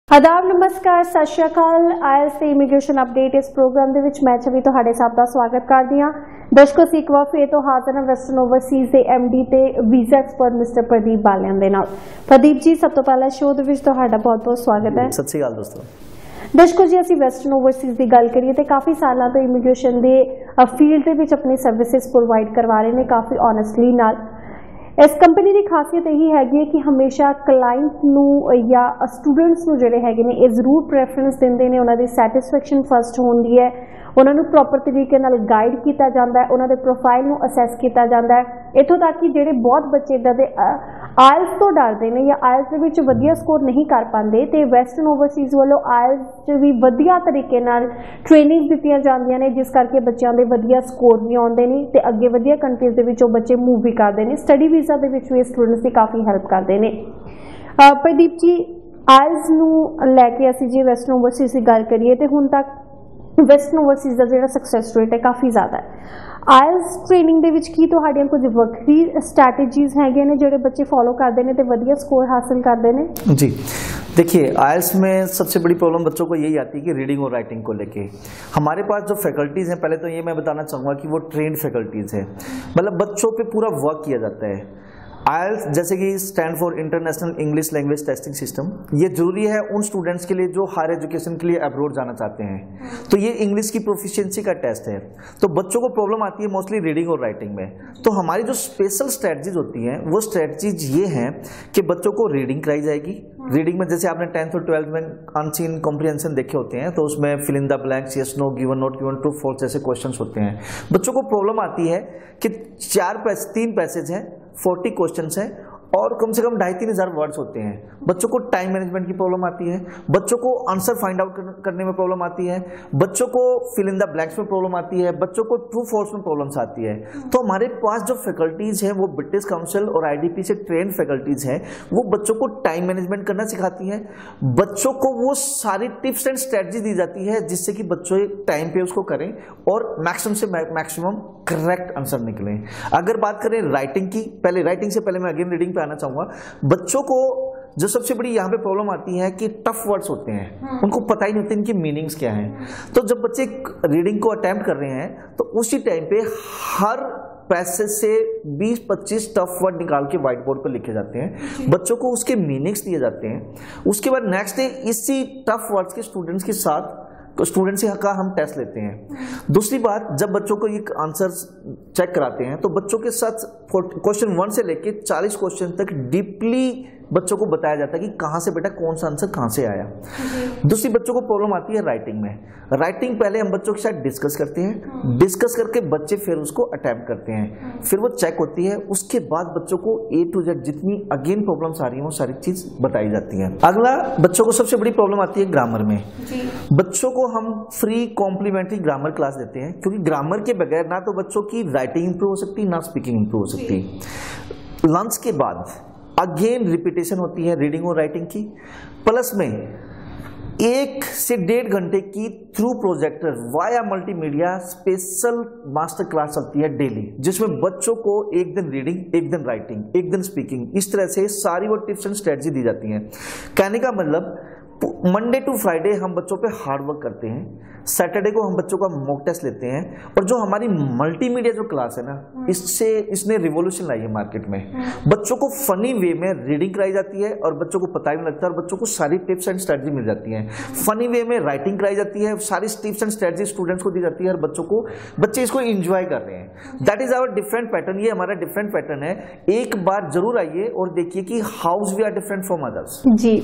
आदाब नमस्कार सत श्री अकाल आईएलटीएस ਤੇ ਇਮੀਗ੍ਰੇਸ਼ਨ ਅਪਡੇਟ इस प्रोग्राम ਦੇ ਵਿੱਚ ਮੈਂ ਛਵੀ ਤੁਹਾਡੇ ਸਭ ਦਾ ਸਵਾਗਤ ਕਰਦੀ ਹਾਂ। ਦਰਸ਼ਕੋ ਅਸੀਂ ਇੱਕ ਵਾਰ ਫੇਰ ਤੋਂ ਹਾਜ਼ਰ ਹਾਂ ਵੈਸਟਰਨ ਓਵਰਸੀਜ਼ ਦੇ ਐਮਡੀ ਤੇ ਵੀਜ਼ਾ ਐਕਸਪਰਟ ਮਿਸਟਰ ਪ੍ਰਦੀਪ ਬਾਲਿਆਂ ਦੇ ਨਾਲ। ਪ੍ਰਦੀਪ ਜੀ ਸਭ ਤੋਂ ਪਹਿਲਾਂ ਸ਼ੋਅ ਦੇ ਵਿੱਚ ਤੁਹਾਡਾ ਬਹੁਤ-ਬਹੁਤ ਸਵਾਗਤ ਹੈ। ਸਤਿ ਸ਼੍ਰੀ ਅਕਾਲ ਦੋਸਤੋ। दर्शकों जी ਅਸੀਂ ਵੈਸਟਰਨ ਓਵਰਸੀਜ਼ ਦੀ ਗੱਲ ਕਰੀਏ ਤੇ ਕਾਫੀ ਸਾਲਾਂ ਤੋਂ ਇਮੀਗ੍ਰੇਸ਼ਨ ਦੇ ਫੀਲਡ ਦੇ ਵਿੱਚ ਆਪਣੀ ਸਰਵਿਸਿਜ਼ ਪ੍ਰੋਵਾਈਡ ਕਰਵਾ ਰਹੇ ਨੇ ਕਾਫੀ ਓਨੈਸਟਲੀ ਨਾਲ। इस कंपनी की खासियत यही हैगी है कि हमेशा क्लाइंट नू या स्टूडेंट्स नू जिहड़े हैगे ने जरूर प्रेफरेंस देंदे ने, उन्हां दी सैटिस्फैक्शन फर्स्ट होंदी है, उन्होंने प्रॉपर तरीके नाल गाइड किया जाता है, उन्होंने प्रोफाइल नू असैस किया जाता है। इत्थों तक कि जिहड़े बहुत बच्चे इदां दे आयल्स तो डरते हैं या आयल्स दे विच वधिया स्कोर नहीं कर पाते तो वैसटर्न ओवरसीज़ वालों आयल्स भी वधिया तरीके नाल ट्रेनिंग दित्तियां जांदियां ने, जिस करके बच्चों के वधिया स्कोर भी आउंदे ने ते अगे वधिया कंट्रीज़ दे विच बच्चे मूव भी करते हैं। स्टडी वीज़ा दे विच भी स्टूडेंट्स की काफ़ी हेल्प करते हैं। प्रदीप जी आयल्स नू लैके असीं जे वैसटर्न ओवरसीज़ की गल करिए तो हुण तक वैसटर्न ओवरसीज़ का जिहड़ा सक्सैस रेट है काफ़ी ज़्यादा है। आयल्स ट्रेनिंग दे विच की तुहाडियां कुछ वक्री स्ट्रैटेजीज हैगे ने जिहड़े बच्चे फॉलो करते हैं तो वधिया स्कोर हासिल करते हैं? जी देखिए, आयल्स में सबसे बड़ी प्रॉब्लम बच्चों को यही आती है कि रीडिंग और राइटिंग को लेके हमारे पास जो फैकल्टीज़ हैं, पहले तो ये मैं बताना चाहूँगा कि वो ट्रेंड फैकल्टीज़ हैं, मतलब बच्चों पे पूरा वर्क किया जाता है। आयल्स जैसे कि stand for international English language testing system, ये जरूरी है उन स्टूडेंट्स के लिए जो हायर एजुकेशन के लिए अब्रॉड जाना चाहते हैं। तो ये इंग्लिश की प्रोफिशिएंसी का टेस्ट है। तो बच्चों को प्रॉब्लम आती है मोस्टली रीडिंग और राइटिंग में। तो हमारी जो स्पेशल स्ट्रेटजीज होती हैं वो स्ट्रेटजीज ये हैं कि बच्चों को रीडिंग कराई जाएगी। रीडिंग में जैसे आपने 10th और 12th में अनसीन कॉम्प्रिहेंशन देखे होते हैं, तो उसमें fill in the blanks, yes no, given not given, true false जैसे क्वेश्चंस होते हैं। बच्चों को प्रॉब्लम आती है कि 3 पैसेज हैं, 40 क्वेश्चंस हैं और कम से कम 2,500-3 हज़ार वर्ड्स होते हैं। बच्चों को टाइम मैनेजमेंट की प्रॉब्लम आती है, बच्चों को आंसर फाइंड आउट करने में प्रॉब्लम आती है, बच्चों को फिल इन द ब्लैंक्स में प्रॉब्लम आती है, बच्चों को ट्रू फॉल्स में प्रॉब्लम्स आती है। तो हमारे पास जो फैकल्टीज हैं वो ब्रिटिश काउंसिल और आईडीपी से ट्रेंड फैकल्टीज हैं, वो बच्चों को टाइम मैनेजमेंट करना सिखाती है। बच्चों को वो सारी टिप्स एंड स्ट्रेटजी दी जाती है जिससे कि बच्चों टाइम पे उसको करें और मैक्सिमम से मैक्सिमम करेक्ट आंसर निकलें। अगर बात करें राइटिंग की, पहले राइटिंग से पहले मैं अगेन रीडिंग पे आना चाहूंगा। बच्चों को जो सबसे बड़ी यहाँ पे प्रॉब्लम आती है कि टफ वर्ड्स होते हैं, उनको पता ही नहीं होते इनकी मीनिंग्स क्या हैं। तो जब बच्चे रीडिंग को अटेम्प्ट कर रहे हैं तो उसी टाइम पे हर पैसेज से 20-25 टफ वर्ड निकाल के व्हाइट बोर्ड पर लिखे जाते हैं, बच्चों को उसके मीनिंग्स दिए जाते हैं। उसके बाद नेक्स्ट डे इसी टफ वर्ड्स के स्टूडेंट्स के साथ स्टूडेंट्स का हम टेस्ट लेते हैं। दूसरी बात, जब बच्चों को ये आंसर चेक कराते हैं तो बच्चों के साथ क्वेश्चन 1 से लेके 40 क्वेश्चन तक डीपली बच्चों को बताया जाता है कि कहाँ से बेटा कौन सा आंसर कहाँ से आया। दूसरी बच्चों को प्रॉब्लम आती है राइटिंग में। राइटिंग पहले हम बच्चों के साथ डिस्कस करते हैं, डिस्कस करके बच्चे फिर उसको अटेम्प्ट करते हैं, फिर वो चेक होती है। उसके बाद बच्चों को A to Z जितनी अगेन प्रॉब्लम्स आ रही हैं वो सारी चीज बताई जाती है। अगला, बच्चों को सबसे बड़ी प्रॉब्लम आती है ग्रामर में। बच्चों को हम फ्री कॉम्प्लीमेंट्री ग्रामर क्लास देते हैं, क्योंकि ग्रामर के बगैर ना तो बच्चों की राइटिंग इंप्रूव हो सकती, ना स्पीकिंग इंप्रूव हो सकती। लंच के बाद अगेन रिपीटेशन होती है रीडिंग और राइटिंग की, प्लस में 1 से 1.5 घंटे की through projector via multimedia special master class चलती है डेली, जिसमें बच्चों को एक दिन रीडिंग, एक दिन राइटिंग, एक दिन स्पीकिंग, इस तरह से सारी वो टिप्स एंड स्ट्रेटजी दी जाती हैं। कहने का मतलब मंडे टू फ्राइडे हम बच्चों पे हार्ड वर्क करते हैं, सैटरडे को हम बच्चों का मॉक टेस्ट लेते हैं, और जो हमारी मल्टीमीडिया जो क्लास है ना, इसने रिवॉल्यूशन लाई है मार्केट में। बच्चों को फनी वे में रीडिंग कराई जाती है और बच्चों को पता ही नहीं लगता, और बच्चों को सारी टिप्स एंड स्ट्रेटजी मिल जाती है। फनी वे में राइटिंग कराई जाती है, सारी टिप्स एंड स्ट्रेटजी स्टूडेंट्स को दी जाती है और बच्चे इसको एंजॉय कर रहे हैं। That is our different pattern, ये हमारा डिफरेंट पैटर्न है। एक बार जरूर आइए और देखिए कि how we are different from others. जी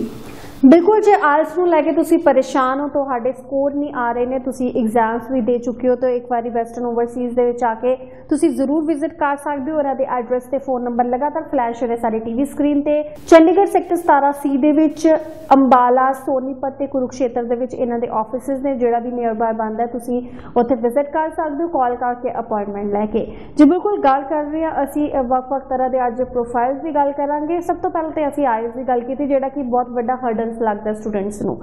बिल्कुल, जो आयल्स नूं लैके तुसीं परेशान हो, तुहाडे स्कोर नहीं आ रहे ने, तुसीं एग्जाम्स भी दे चुके हो, तो एक बार वैसटर्न ओवरसीज़ दे विच आके तुसीं जरूर विजिट कर सकते हो। उन्हां दे एड्रैस ते फोन नंबर लगातार फ्लैश हो रहे सारी टीवी स्क्रीन ते। चंडीगढ़ सैक्टर 17C दे विच, अंबाला, सोनीपत ते कुरुक्षेत्र दे विच इन्हां दे ऑफिसेस ने, जिहड़ा भी नियर बाय बनदा तुसीं उत्थे विजिट कर सकते हो कॉल करके अपॉइंटमेंट लैके। जी बिल्कुल, गल कर रहे हैं असीं वक्-वक् तरह दे अज प्रोफाइल्स की गल करांगे। सब तो पहले तो असीं आयल्स की गल कीती, जिहड़ा कि बहुत वड्डा हर्डल लगता स्टूडेंट्स नूं,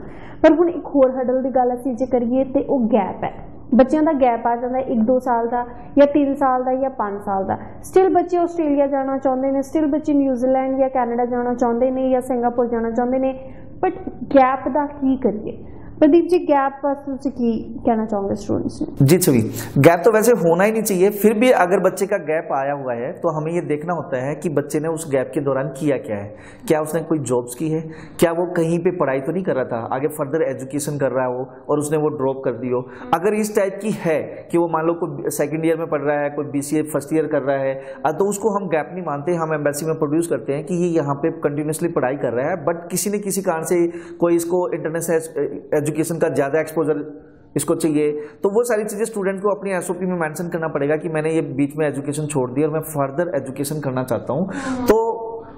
पर हुण एक होर हर्डल की गल असीं जे करिए तो वो गैप है। बच्चों का गैप आ जाता है 1-2 साल का या 3 साल का या 5 साल का। स्टिल बच्चे आस्ट्रेलिया जाना चाहते हैं, स्टिल बच्चे न्यूजीलैंड या कैनेडा जाना चाहते हैं या सिंगापुर जाना चाहते हैं, बट गैप दा की करिए? प्रदीप जी, गैप वास्ते की कहना चाहोगे स्टूडेंट्स ने? जी छवि, गैप तो वैसे होना ही नहीं चाहिए, फिर भी अगर बच्चे का गैप आया हुआ है तो हमें ये देखना होता है कि बच्चे ने उस गैप के दौरान किया क्या है। क्या उसने कोई जॉब्स की है, क्या वो कहीं पे पढ़ाई तो नहीं कर रहा था, आगे फर्दर एजुकेशन कर रहा हो और उसने वो ड्रॉप कर दी हो। अगर इस टाइप की है कि वो मान लो कोई सेकंड ईयर में पढ़ रहा है, कोई BCA फर्स्ट ईयर कर रहा है, तो उसको हम गैप नहीं मानते। हम एम्बेसी में प्रोड्यूस करते हैं कि ये यहाँ पे कंटिन्यूसली पढ़ाई कर रहा है, बट किसी न किसी कारण से कोई इसको इंटरनेशनल एजुकेशन का ज्यादा एक्सपोजर इसको चाहिए, तो वो सारी चीजें स्टूडेंट को अपनी SOP में मेंशन करना पड़ेगा कि मैंने ये बीच में एजुकेशन छोड़ दी और मैं फर्दर एजुकेशन करना चाहता हूं, तो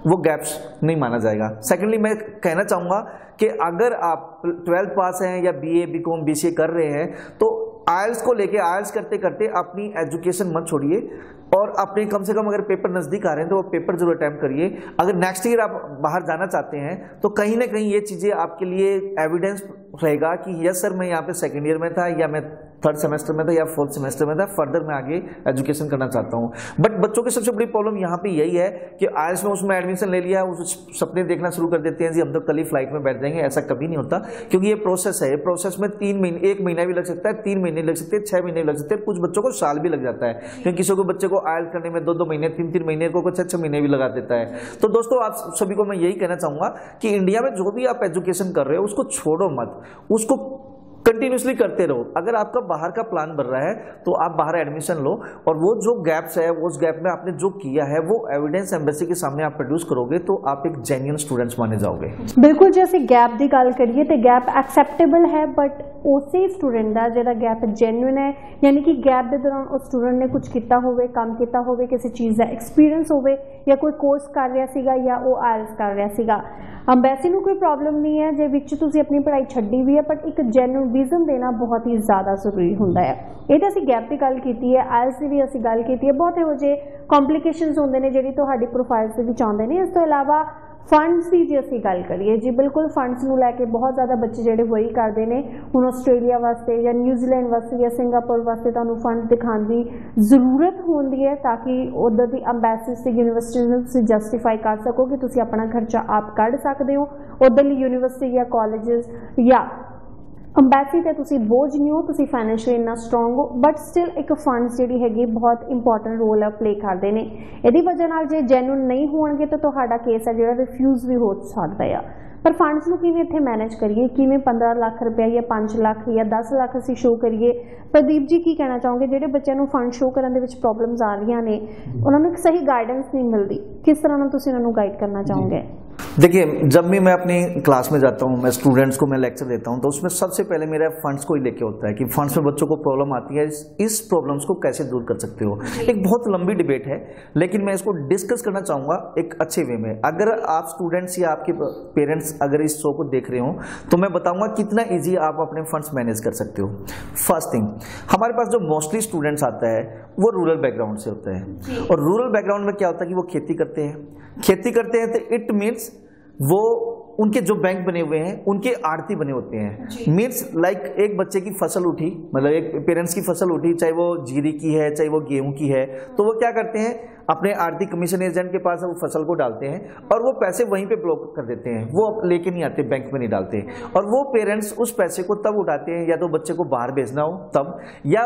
वो गैप्स नहीं माना जाएगा। सेकेंडली, मैं कहना चाहूंगा कि अगर आप 12th पास हैं या BA BCom BCA कर रहे हैं तो IELTS को लेके IELTS करते करते अपनी एजुकेशन मत छोड़िए और अपने कम से कम अगर पेपर नजदीक आ रहे हैं तो वो पेपर जरूर अटेम्प्ट करिए। अगर नेक्स्ट ईयर आप बाहर जाना चाहते हैं तो कहीं ना कहीं ये चीजें आपके लिए एविडेंस रहेगा कि यस सर, मैं यहाँ पे सेकंड ईयर में था या मैं थर्ड सेमेस्टर में था या फोर्थ सेमेस्टर में था, फर्दर मैं आगे एजुकेशन करना चाहता हूँ। बट बच्चों की सबसे बड़ी प्रॉब्लम यहाँ पे यही है कि IELTS में उसमें एडमिशन ले लिया, उस सपने देखना शुरू कर देते हैं जी हम तो कल ही फ्लाइट में बैठ जाएंगे। ऐसा कभी नहीं होता, क्योंकि ये प्रोसेस है। ये प्रोसेस में 3 महीने, 1 महीना भी लग सकता है, 3 महीने लग सकते हैं, 6 महीने लग सकते हैं, कुछ बच्चों को साल भी लग जाता है, क्योंकि किसी को बच्चे को IELTS करने में 2-2 महीने, 3-3 महीने को, कुछ 6 महीने भी लगा देता है। तो दोस्तों, आप सभी को मैं यही कहना चाहूंगा कि इंडिया में जो भी आप एजुकेशन कर रहे हो उसको छोड़ो मत, उसको कंटिन्यूसली करते रहो। अगर आपका बाहर का प्लान बन रहा है तो आप बाहर एडमिशन लो और वो जो गैप्स है, उस गैप में आपने जो किया है वो एविडेंस एम्बेसी के सामने आप प्रोड्यूस करोगे तो आप एक जेन्युइन स्टूडेंट्स माने जाओगे। बिल्कुल, जैसे गैप की गल करिए तो गैप एक्सेप्टेबल है, बट उसे स्टूडेंट का जो गैप जेन्युइन है, यानी कि गैप के दौरान उस स्टूडेंट ने कुछ किया होवे, काम किया होवे, किसी चीज़ का एक्सपीरियंस होवे या कोई कोर्स कर रहा सीगा या वो IELTS कर रहा सीगा। अंबैसी में कोई प्रॉब्लम नहीं है जे विच तुसीं अपनी पढ़ाई छड्डी भी है, बट एक जेन्युइन रीजन देना बहुत ही ज़्यादा जरूरी होंदा है। ये तो असीं गैप की गल कीती है, IELTS की भी असीं गल कीती है। बहुत इहो जे कॉम्प्लीकेशनस होंदे ने जिहड़ी तुहाडी प्रोफाइल से भी चाहुंदे ने। इस तो इलावा फंड्स की जे असीं गल करिए जी, बिल्कुल फंड्स नूं लैके बहुत ज़्यादा बच्चे जिहड़े वही करते हैं। हुण आस्ट्रेलिया वास्ते या न्यूजीलैंड वास्ते या सिंगापुर वास्ते तुहानूं फंड दिखाने की जरूरत होंदी है ताकि उधर दी अंबैसीज ते यूनीवर्सिटी नूं तुसीं जस्टिफाई कर सको कि तुसीं अपना खर्चा आप कढ़ सकते हो। उधरली यूनीवर्सिटी या कॉलेजेस या अंबैसी ते तुसीं बोझ नहीं हो, तुसीं फाइनैशियली इन्ना स्ट्रोंग हो, बट स्टिल एक फंड्स जिहड़ी हैगी बहुत इंपॉर्टेंट रोल प्ले करते हैं। इहदी वजह नाल जे जेन्युइन नहीं होणगे तो तुहाडा केस है जिहड़ा रिफ्यूज़ भी हो सकता है। पर फंड्स नूं किवें इत्थे मैनेज करिए, किवें 15 लाख रुपया या 5 लाख या 10 लाख असीं शो करिए? प्रदीप जी की कहना चाहोगे जिहड़े बच्चों नूं फंड शो करन दे विच प्रॉब्लम्स आ रही ने, उन्हां नूं एक सही गाइडेंस नहीं मिलती, किस तरह नाल तुसीं उन्हां नूं गाइड करना चाहोगे? देखिए, जब भी मैं अपनी क्लास में जाता हूँ, मैं स्टूडेंट्स को मैं लेक्चर देता हूँ, तो उसमें सबसे पहले मेरा फंड्स को ही लेके होता है कि फंड्स में बच्चों को प्रॉब्लम आती है, इस प्रॉब्लम्स को कैसे दूर कर सकते हो। एक बहुत लंबी डिबेट है, लेकिन मैं इसको डिस्कस करना चाहूँगा एक अच्छे वे में। अगर आप स्टूडेंट्स या आपके पेरेंट्स अगर इस शो को देख रहे हो तो मैं बताऊँगा कितना ईजी आप अपने फंड्स मैनेज कर सकते हो। फर्स्ट थिंग, हमारे पास जो मोस्टली स्टूडेंट्स आता है वो रूरल बैकग्राउंड से होता है, और रूरल बैकग्राउंड में क्या होता है कि वो खेती करते हैं, तो इट मीन्स वो उनके जो बैंक बने हुए हैं उनके आड़ती बने होते हैं। मीन्स लाइक एक बच्चे की फसल उठी, मतलब एक पेरेंट्स की फसल उठी, चाहे वो जीरी की है चाहे वो गेहूं की है, तो वो क्या करते हैं, अपने आड़ती कमीशन एजेंट के पास वो फसल को डालते हैं और वो पैसे वहीं पे ब्लॉक कर देते हैं, वो लेके नहीं आते, बैंक में नहीं डालते। और वो पेरेंट्स उस पैसे को तब उठाते हैं या तो बच्चे को बाहर भेजना हो तब, या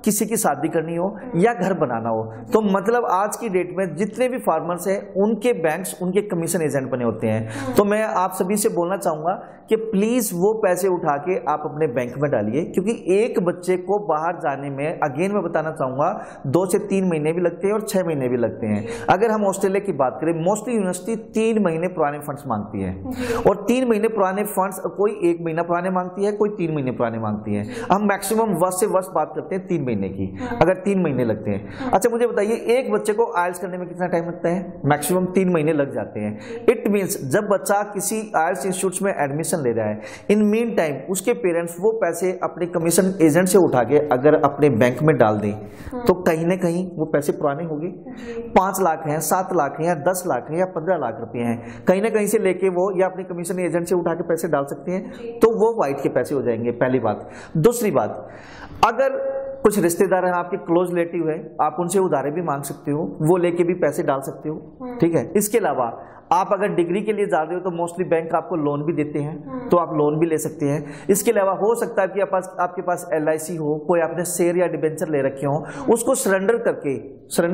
किसी की शादी करनी हो या घर बनाना हो। तो मतलब आज की डेट में जितने भी फार्मर्स हैं उनके बैंक्स उनके कमीशन एजेंट बने होते हैं। तो मैं आप सभी से बोलना चाहूंगा कि प्लीज वो पैसे उठा के आप अपने बैंक में डालिए, क्योंकि एक बच्चे को बाहर जाने में, अगेन मैं बताना चाहूंगा, 2 से 3 महीने भी लगते हैं और 6 महीने भी लगते हैं। अगर हम ऑस्ट्रेलिया की बात करें, मोस्टली यूनिवर्सिटी 3 महीने पुराने फंड्स मांगती है, और 3 महीने पुराने फंड्स, कोई 1 महीना पुराने मांगती है, कोई 3 महीने पुराने मांगती है। हम मैक्सिमम वर्ष से वर्ष बात करते हैं 3 महीने की, अगर 3 महीने लगते हैं। अच्छा मुझे बताइए, एक बच्चे को IELTS करने में कितना टाइम लगता है? मैक्सिमम 3 महीने लग जाते हैं। इट मीन्स जब बच्चा किसी IELTS इंस्टीट्यूट में एडमिशन ले रहा है, इन मीन टाइम उसके पेरेंट्स वो पैसे अपने कमीशन एजेंट से उठा के अगर अपने बैंक में डाल दें तो कहीं ना कहीं वो पैसे पुराने होंगे। 5 लाख हैं, 7 लाख हैं, या 10 लाख हैं, या 15 लाख रुपए हैं, कहीं ना कहीं से लेके वो या अपने कमीशन एजेंट से उठा के पैसे डाल सकते हैं, तो वो वाइट के पैसे हो जाएंगे। पहली बात। दूसरी बात, अगर कुछ रिश्तेदार हैं आपके, क्लोज रिलेटिव है, आप उनसे उधारे भी मांग सकते हो, वो लेके भी पैसे डाल सकते हो, ठीक है। इसके अलावा आप अगर डिग्री के लिए जा रहे हो तो मोस्टली बैंक आपको लोन भी देते हैं, तो आप लोन भी ले सकते हैं। इसके अलावा हो सकता है कि आपके पास LIC हो, कोई आपने शेयर या डिबेंचर ले रखे हो, उसको सरेंडर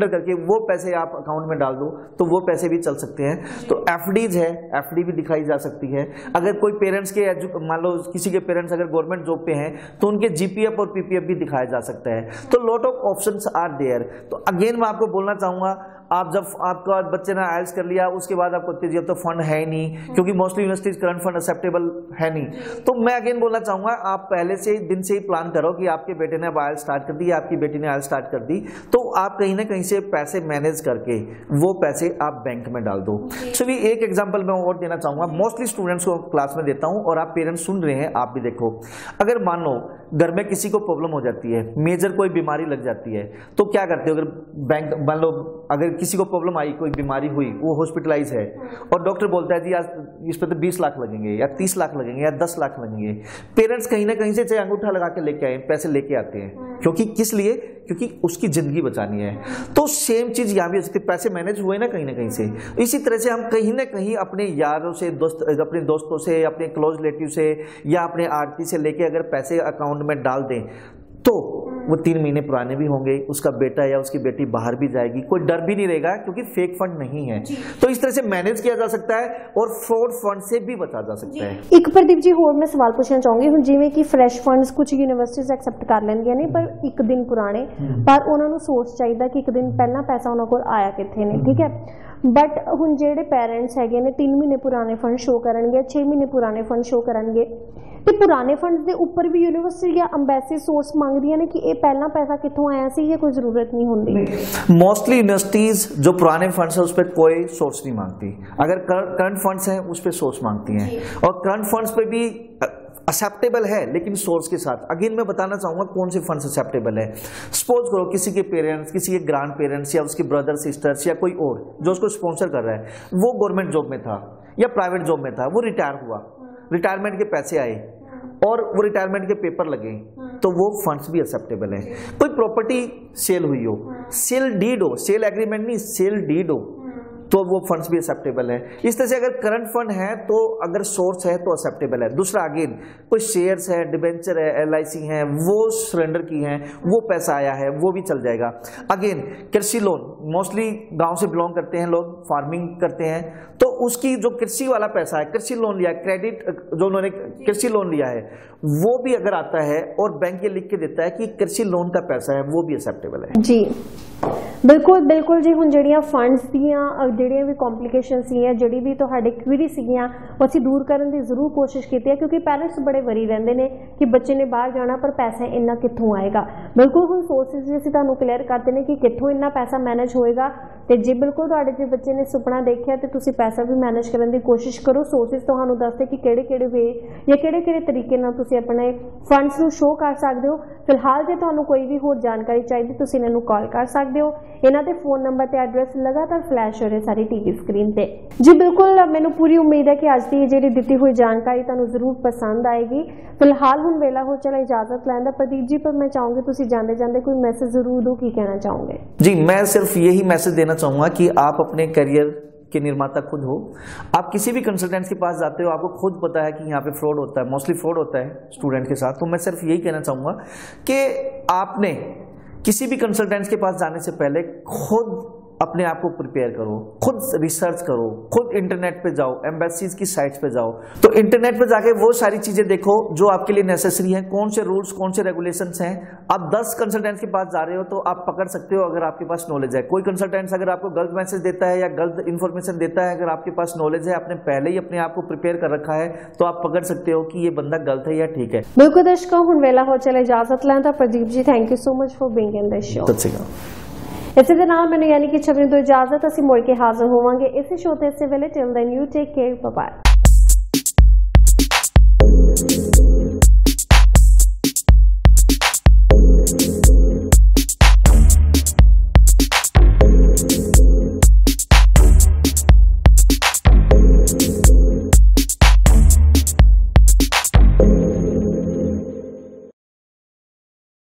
करके वो पैसे आप अकाउंट में डाल दो, तो वो पैसे भी चल सकते हैं। तो FDs है, FD भी दिखाई जा सकती है। अगर कोई पेरेंट्स के, मान लो किसी के पेरेंट्स अगर गवर्नमेंट जॉब पे हैं तो उनके GPF और PPF भी दिखाया जा सकता है। तो lot of options are there. तो अगेन मैं आपको बोलना चाहूंगा, आप जब आपका बच्चे ने IELTS कर लिया उसके बाद आपको अब तो फंड है ही नहीं, क्योंकि mostly universities current fund acceptable है नहीं। तो मैं अगेन बोलना चाहूंगा, आप पहले से दिन से ही प्लान करो कि आपके बेटे ने अब IELTS स्टार्ट कर दी या आपकी बेटी ने IELTS स्टार्ट कर दी, तो आप कहीं ना कहीं से पैसे मैनेज करके वो पैसे आप बैंक में डाल दो। चलिए एक एग्जाम्पल मैं और देना चाहूंगा, मोस्टली स्टूडेंट्स को क्लास में देता हूं और आप पेरेंट्स सुन रहे हैं, आप भी देखो। अगर मान लो घर में किसी को प्रॉब्लम हो जाती है, मेजर कोई बीमारी लग जाती है, तो क्या करते हो? अगर बैंक, मान लो अगर किसी को प्रॉब्लम आई, कोई बीमारी हुई, वो हॉस्पिटलाइज है और डॉक्टर बोलता है जी आज इस पर तो 20 लाख लगेंगे या 30 लाख लगेंगे या 10 लाख लगेंगे, पेरेंट्स कहीं ना कहीं से चाहे अंगूठा लगा के लेके आए, पैसे लेके आते हैं, क्योंकि किस लिए? क्योंकि उसकी जिंदगी बचानी है। तो सेम चीज यहाँ भी हो सकती है, पैसे मैनेज हुए ना कहीं से। इसी तरह से हम कहीं ना कहीं अपने यारों से, अपने दोस्तों से, अपने क्लोज रिलेटिव से या अपने आरती से लेके अगर पैसे अकाउंट में डाल दें तो वो 3 महीने पुराने भी होंगे, उसका बेटा या उसकी बेटी बाहर भी जाएगी, कोई डर भी नहीं रहेगा, क्योंकि फेक फंड नहीं है। तो इस तरह से मैनेज किया जा सकता है और फ्रॉड फंड से भी बचा जा सकता है। एक प्रदीप जी होर मैं सवाल पूछना चाहूंगी, ਹੁਣ ਜਿਵੇਂ ਕਿ ਫਰੈਸ਼ ਫੰਡਸ ਕੁਝ ਯੂਨੀਵਰਸਿਟੀਜ਼ ਐਕਸੈਪਟ ਕਰ ਲੈਂਦੀਆਂ ਨੇ, ਪਰ ਇੱਕ ਦਿਨ ਪੁਰਾਣੇ, ਪਰ ਉਹਨਾਂ ਨੂੰ ਸੋਚ ਚਾਹੀਦਾ ਕਿ ਇੱਕ ਦਿਨ ਪਹਿਲਾਂ ਪੈਸਾ ਉਹਨਾਂ ਕੋਲ ਆਇਆ ਕਿੱਥੇ ਨੇ, ਠੀਕ ਹੈ। ਬਟ ਹੁਣ ਜਿਹੜੇ ਪੈਰੈਂਟਸ ਹੈਗੇ ਨੇ 3 ਮਹੀਨੇ ਪੁਰਾਣੇ ਫੰਡ ਸ਼ੋ ਕਰਨਗੇ, 6 ਮਹੀਨੇ ਪੁਰਾਣੇ ਫੰਡ ਸ਼ੋ ਕਰਨਗੇ, ਤੇ ਪੁਰਾਣੇ ਫੰਡ ਦੇ ਉੱਪਰ ਵੀ ਯੂਨੀਵਰਸਿਟੀ ਜਾਂ ਅੰਬੈਸੀ ਸੋਰਸ ਮੰਗਦੀਆਂ ਨੇ ਕਿ ਇਹ ਪਹਿਲਾਂ पैसा कितों आया सी, ये कोई जरूरत नहीं होती। मोस्टली यूनिवर्सिटीज जो पुराने फंड्स है उस पर कोई सोर्स नहीं मांगती, अगर करंट फंड्स हैं उस पर सोर्स मांगती हैं, और करंट फंड्स पे भी एक्सेप्टेबल है लेकिन सोर्स के साथ। अगेन मैं बताना चाहूंगा कौन से फंड्स एक्सेप्टेबल है। सपोज करो किसी के पेरेंट्स, किसी के ग्रैंड पेरेंट्स या उसके ब्रदर सिस्टर्स या कोई और जो उसको स्पॉन्सर कर रहा है, वो गवर्नमेंट जॉब में था या प्राइवेट जॉब में था, वो रिटायर हुआ, रिटायरमेंट के पैसे आए और वो रिटायरमेंट के पेपर लगे, तो वो फंड्स भी एक्सेप्टेबल है। कोई प्रॉपर्टी सेल हुई हो, सेल डीड हो, सेल एग्रीमेंट नहीं, सेल डीड हो, तो वो फंड्स भी एक्सेप्टेबल है। इस तरह से अगर करंट फंड है तो अगर सोर्स है तो एक्सेप्टेबल है। दूसरा अगेन कोई शेयर्स है, डिबेंचर है, LIC है, वो सरेंडर की है, वो पैसा आया है, वो भी चल जाएगा। अगेन कृषि लोन, मोस्टली गांव से बिलोंग करते हैं लोग, फार्मिंग करते हैं, तो उसकी जो कृषि वाला पैसा है, कृषि लोन लिया, क्रेडिट जो उन्होंने कृषि लोन लिया है, वो भी अगर आता है और बैंक ये लिख के देता है कि कृषि लोन का पैसा है, वो भी एक्सेप्टेबल है। जी बिल्कुल बिल्कुल जी। हुण जिहड़ियां फंड्स दियां जिहड़ियां भी कॉम्प्लिकेशनस सीगियां, जिहड़ी भी तुहाडे क्वेरी सीगियां, वो असीं दूर करन दी जरूर कोशिश कीती है, क्योंकि पेरेंट्स बड़े वरी रहिंदे ने कि बच्चे ने बाहर जाना पर पैसा इन्ना कित्थों आएगा। बिल्कुल हुण सोर्सिस भी असीं तुहानूं क्लीयर करते ने कि कित्थों इन्ना पैसा मैनेज होएगा, ते जे बिल्कुल तुहाडे जे बच्चे ने सुपना देखिया ते तुसीं पैसा भी मैनेज करन दी कोशिश करो। सोर्सिस तुहानूं दसदे कि किहड़े-किहड़े वे या किहड़े-किहड़े तरीके नाल तुसीं अपने फंड्स नूं शो कर सकदे हो। फिलहाल जे तुहानूं कोई भी होर जानकारी चाहिदी तुसीं इन्हां नूं कॉल कर सकदे हो। इन्हां दे फोन नंबर ते एड्रैस लगातार फ्लैश हो रहे सारी टीवी स्क्रीन पे। जी बिल्कुल, मैनूं पूरी उम्मीद है कि अज दी जिहड़ी दित्ती हुई जानकारी तुहानूं जरूर पसंद आएगी। फिलहाल हुण वेला हो चला इजाजत लैण दा प्रदीप जी, पर मैं चाहूंगी तुसीं जांदे जांदे कोई मैसेज जरूर दो, की कहना चाहोगे? जी मैं सिर्फ यही मैसेज देना चाहूंगा कि आप अपने करियर के निर्माता खुद हो। आप किसी भी कंसल्टेंट के पास जाते हो, आपको खुद पता है कि यहाँ पे फ्रॉड होता है, मोस्टली फ्रॉड होता है स्टूडेंट के साथ। तो मैं सिर्फ यही कहना चाहूंगा कि आपने किसी भी कंसल्टेंट के पास जाने से पहले खुद अपने आप को प्रिपेयर करो, खुद रिसर्च करो, खुद इंटरनेट पे जाओ, एम्बेसीज की साइट्स पे जाओ। तो इंटरनेट पे जाके वो सारी चीजें देखो जो आपके लिए नेसेसरी है, कौन से रूल्स, कौन से रेगुलेशंस हैं। आप 10 कंसल्टेंट्स के पास जा रहे हो तो आप पकड़ सकते हो अगर आपके पास नॉलेज है। कोई कंसल्टेंट्स अगर आपको गलत मैसेज देता है या गलत इन्फॉर्मेशन देता है, अगर आपके पास नॉलेज है, आपने पहले ही अपने आप को प्रिपेयर कर रखा है, तो आप पकड़ सकते हो कि ये बंदा गलत है या ठीक है। बिल्कुल दर्शकों, हुण वेला हो चले इजाजत लैण दा। Pradeep ji thank you so much for being in the show. इसी दे नाल मैनूं यानी कि छवि तो इजाजत, असीं मुड़ के हाजिर होवांगे इसी शो ते इसे वेले। Till then you take care, bye bye.